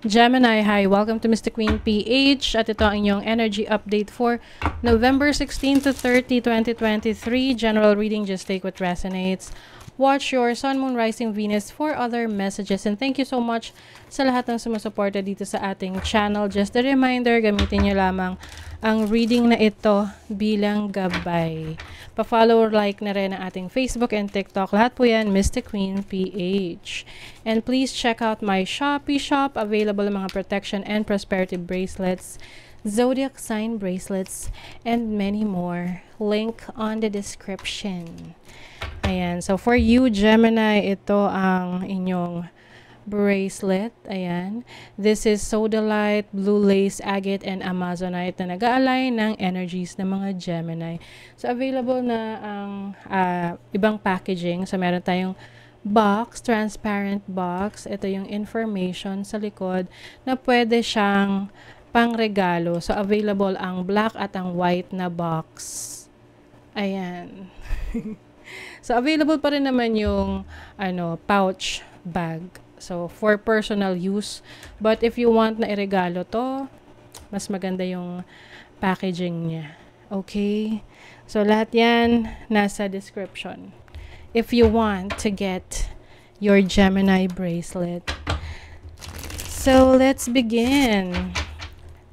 Gemini, hi. Welcome to Mr. Queen PH at ito ang inyong energy update for November 16 to 30, 2023. General reading, just take what resonates. Watch your Sun, Moon, Rising, Venus for other messages. And thank you so much sa lahat ng sumusuporta dito sa ating channel. Just a reminder, gamitin niyo lamang ang reading na ito bilang gabay. Pa-follow or like na rin ang ating Facebook and TikTok. Lahat po yan, Mr. Queen PH. And please check out my Shopee shop. Available ang mga protection and prosperity bracelets, zodiac sign bracelets, and many more. Link on the description. Ayan. So, for you, Gemini, ito ang inyong bracelet. Ayan. This is Sodalite, Blue Lace, Agate, and Amazonite na nag-a-align ng energies ng mga Gemini. So, available na ang ibang packaging. So, meron tayong box, transparent box. Ito yung information sa likod na pwede siyang pangregalo. So, available ang black at ang white na box. Ayan. So, available pa rin naman yung pouch bag. So, for personal use. But if you want na iregalo to, mas maganda yung packaging niya. Okay? So, lahat yan nasa description. If you want to get your Gemini bracelet. So, let's begin.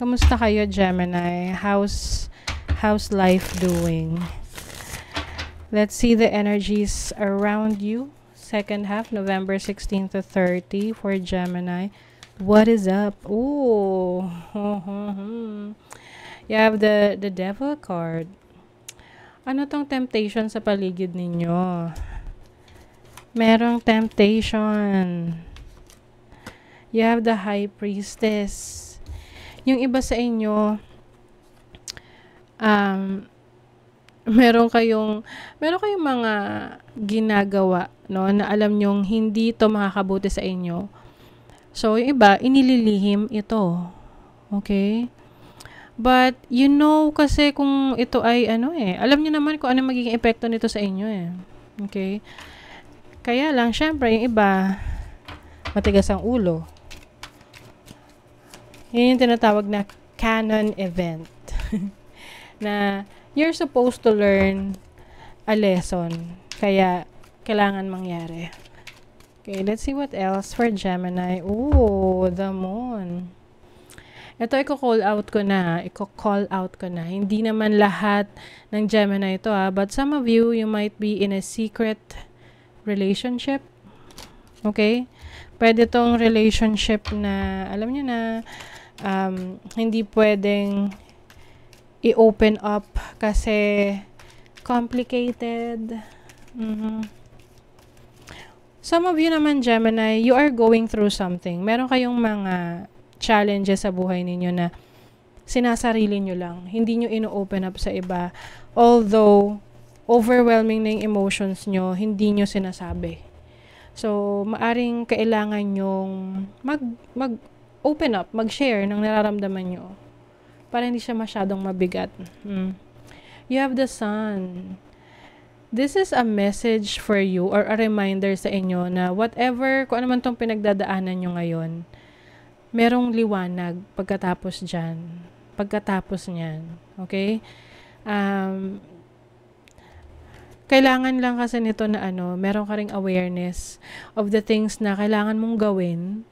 Kamusta kayo, Gemini? How's life doing? Let's see the energies around you. Second half, November 16 to 30 for Gemini. What is up? Ooh. You have the Devil card. Ano tong temptation sa paligid ninyo? Merong temptation. You have the High Priestess. Yung iba sa inyo, meron kayong mga ginagawa, no, na alam nyong hindi to makakabuti sa inyo. So, yung iba, inililihim ito. Okay? But, you know, kasi kung ito ay, alam nyo naman kung ano magiging epekto nito sa inyo, Okay? Kaya lang, syempre, yung iba, matigas ang ulo. Yun yung tinatawag na canon event. Na, you're supposed to learn a lesson. Kaya, kailangan mangyari. Okay, let's see what else for Gemini. Ooh, the Moon. Ito, i-call out ko na. Hindi naman lahat ng Gemini ito, But some of you, you might be in a secret relationship. Okay? Pwede tong relationship na, alam nyo na, hindi pwedeng i-open up kasi complicated. Some of you naman, Gemini, you are going through something. Meron kayong mga challenges sa buhay ninyo na sinasarili nyo lang. Hindi nyo ino-open up sa iba. Although, overwhelming na yung emotions nyo, hindi nyo sinasabi. So, maaring kailangan nyong mag-open up, mag-share ng nararamdaman nyo para hindi siya masyadong mabigat. You have the Sun. This is a message for you or a reminder sa inyo na whatever, kung ano man tong pinagdadaanan nyo ngayon, merong liwanag pagkatapos dyan. Pagkatapos niyan. Okay? Kailangan lang kasi nito na meron ka ring awareness of the things na kailangan mong gawin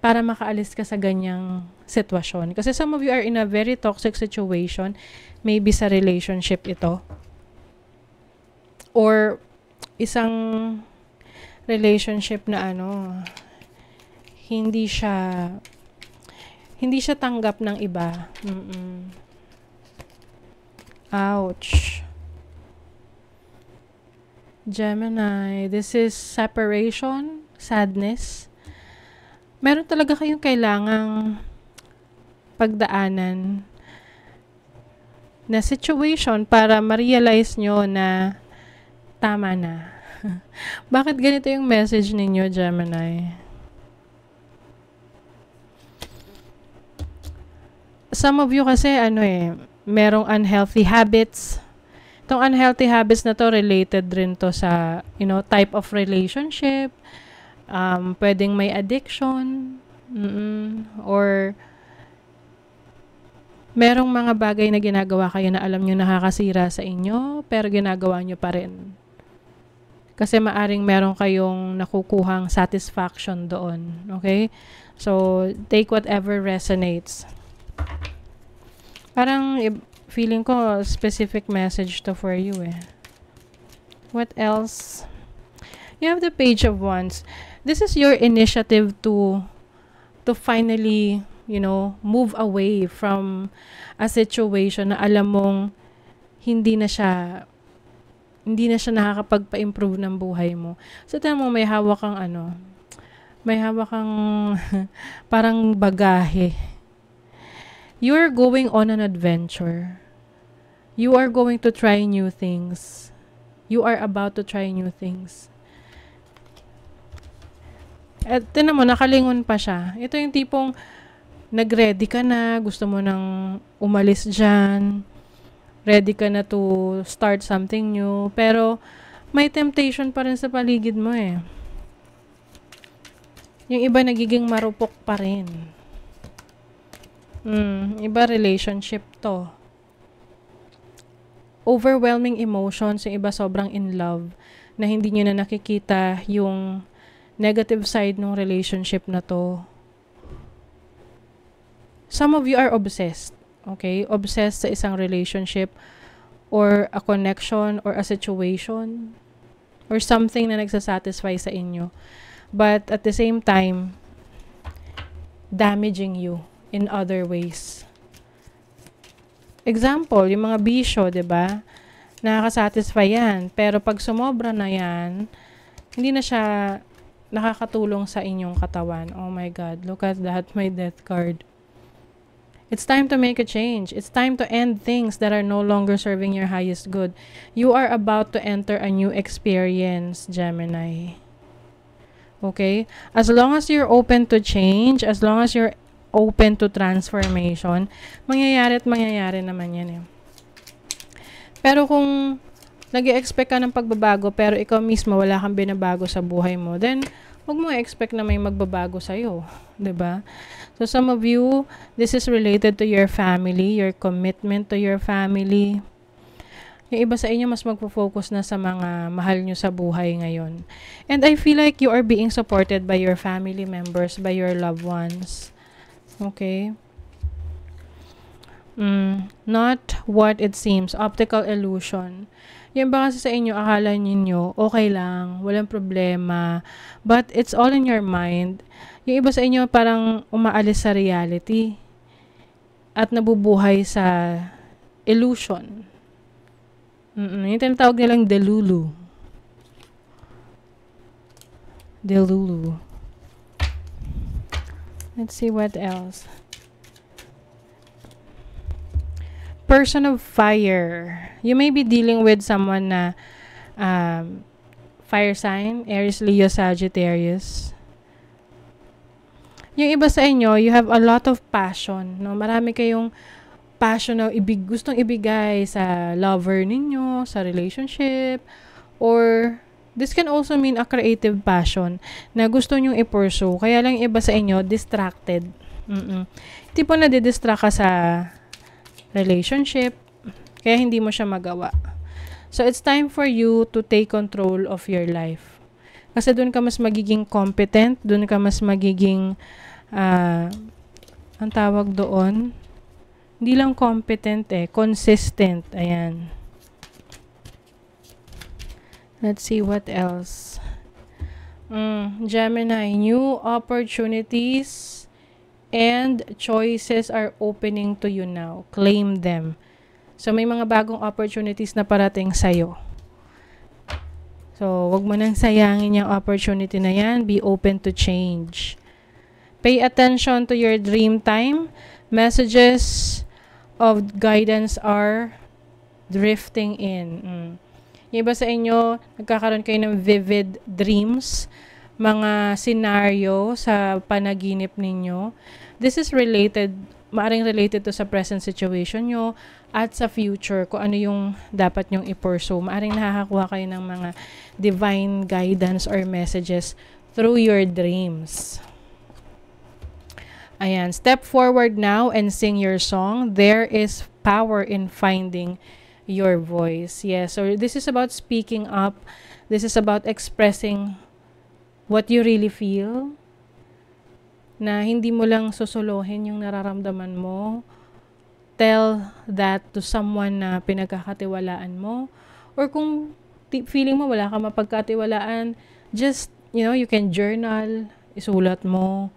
para makaalis ka sa ganyang sitwasyon. Kasi some of you are in a very toxic situation. Maybe sa relationship ito. Or isang relationship na hindi siya tanggap ng iba. Ouch. Gemini, this is separation, sadness. Meron talaga kayong kailangang pagdaanan na situation para ma-realize nyo na tama na. Bakit ganito yung message ninyo, Gemini? Some of you kasi merong unhealthy habits. Itong unhealthy habits na to related rin to sa type of relationship. Pwedeng may addiction, Or merong mga bagay na ginagawa kayo na alam nyo nakakasira sa inyo, pero ginagawa nyo pa rin. Kasi maaring meron kayong nakukuhang satisfaction doon. Okay? So, take whatever resonates. Parang feeling ko specific message to for you eh. What else? You have the Page of Wands. This is your initiative to finally, move away from a situation na alam mong hindi na siya nakakapagpa-improve ng buhay mo. So, tignan mo, may hawak kang parang bagahe. You are going on an adventure. You are going to try new things. You are about to try new things. At tignan mo, nakalingon pa siya. Ito yung tipong nag-ready ka na, gusto mo nang umalis dyan, ready ka na to start something new, pero may temptation pa rin sa paligid mo eh. Yung iba nagiging marupok pa rin. Iba relationship to. Overwhelming emotions, yung iba sobrang in love, na hindi nyo na nakikita yung negative side ng relationship na to. Some of you are obsessed. Okay? Obsessed sa isang relationship or a connection or a situation or something na nagsasatisfy sa inyo. But at the same time, damaging you in other ways. Example, yung mga bisyo, 'di ba? Nakakasatisfy yan. Pero pag sumobra na yan, hindi na siya nakakatulong sa inyong katawan. Oh my God, look at that, my death card. It's time to make a change. It's time to end things that are no longer serving your highest good. You are about to enter a new experience, Gemini. Okay? As long as you're open to change, as long as you're open to transformation, mangyayari naman yan eh. Pero kung nag-i-expect ka ng pagbabago pero ikaw mismo wala kang binabago sa buhay mo, then huwag mo expect na may magbabago sa'yo. 'Di ba? So some of you, this is related to your family, your commitment to your family. Yung iba sa inyo mas magpo-focus na sa mga mahal nyo sa buhay ngayon. And I feel like you are being supported by your family members, by your loved ones. Okay? Not what it seems. Optical illusion. Yung iba kasi sa inyo, akala ninyo, okay lang, walang problema, but it's all in your mind. Yung iba sa inyo, parang umaalis sa reality at nabubuhay sa illusion. Yung tinatawag nilang delulu. Delulu. Let's see what else. Person of fire. You may be dealing with someone na fire sign, Aries, Leo, Sagittarius. Yung iba sa inyo, you have a lot of passion. No? Marami kayong passion na gustong ibigay sa lover ninyo, sa relationship, or this can also mean a creative passion na gusto nyong i-pursue. Kaya lang iba sa inyo, distracted. Tipo na didistract ka sa relationship, kaya hindi mo siya magawa. So, it's time for you to take control of your life. Kasi doon ka mas magiging competent, doon ka mas magiging, ang tawag doon, hindi lang competent consistent. Ayan. Let's see what else. Gemini, new opportunities and choices are opening to you now. Claim them. So, may mga bagong opportunities na parating sa'yo. So, wag mo nang sayangin yung opportunity na yan. Be open to change. Pay attention to your dream time. Messages of guidance are drifting in. Yung iba sa inyo, nagkakaroon kayo ng vivid dreams, mga scenario sa panaginip ninyo. This is related, maaring related to sa present situation nyo at sa future, kung ano yung dapat nyong i-pursue. Maaring nakakakuha kayo ng mga divine guidance or messages through your dreams. Ayan, step forward now and sing your song. There is power in finding your voice. Yes, so this is about speaking up. This is about expressing what you really feel, na hindi mo lang susuluhin yung nararamdaman mo. Tell that to someone na pinagkakatiwalaan mo. Or kung feeling mo wala ka mapagkatiwalaan, just, you can journal, isulat mo,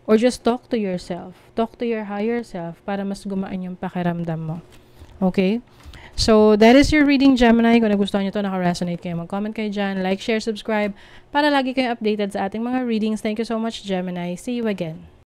or just talk to yourself. Talk to your higher self para mas gumaan yung pakiramdam mo. Okay? So, that is your reading, Gemini. Kung nagustuhan nyo ito, naka-resonate kayo, mag-comment kayo dyan, like, share, subscribe, para lagi kayo updated sa ating mga readings. Thank you so much, Gemini. See you again.